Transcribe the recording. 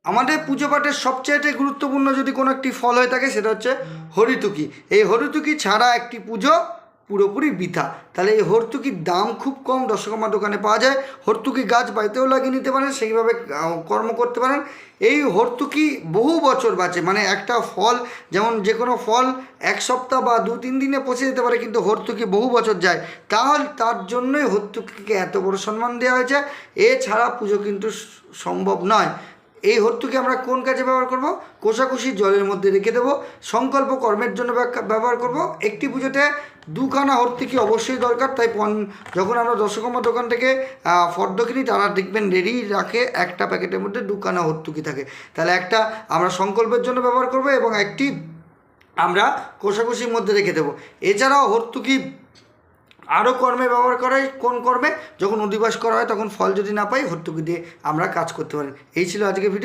আমাদের পুজো পাঠের সবচাইতে গুরুত্বপূর্ণ যদি কোনো একটি ফল হয়ে থাকে সেটা হচ্ছে হরিতুকি। এই হরিতুকি ছাড়া একটি পুজো পুরোপুরি বৃথা। তাহলে এই হরতুকির দাম খুব কম, দশকর্মা দোকানে পাওয়া যায়। হরতুকি গাছ বাড়িতেও লাগিয়ে নিতে পারেন, সেইভাবে কর্ম করতে পারেন। এই হরতুকি বহু বছর বাঁচে, মানে একটা ফল যেমন যে কোনো ফল এক সপ্তাহ বা 2-3 দিনে পচে যেতে পারে, কিন্তু হরতুকি বহু বছর যায়। তাহলে তার জন্যই হরতুকিকে এত বড় সম্মান দেওয়া হয়েছে। এছাড়া পুজো কিন্তু সম্ভব নয়। এই হর্তুকি আমরা কোন কাজে ব্যবহার করব? কোষাকুষি জলের মধ্যে রেখে দেবো, সংকল্প কর্মের জন্য ব্যবহার করব। একটি পুজোতে 2খানা হর্তুকি অবশ্যই দরকার। তাই যখন আমরা দশকর্মা দোকান থেকে ফর্দ কিনি, তারা দেখবেন রেডি রাখে একটা প্যাকেটের মধ্যে 2খানা হর্তুকি থাকে। তাহলে একটা আমরা সংকল্পের জন্য ব্যবহার করব এবং একটি আমরা কোষাকুষির মধ্যে রেখে দেবো। এছাড়াও হর্তুকি আরও কর্মে ব্যবহার করা হয়। কোন কর্মে? যখন অধিবাস করা হয় তখন ফল যদি না পাই, হর্তুকি দিয়ে আমরা কাজ করতে পারি। এই ছিল আজকের ভিডিও।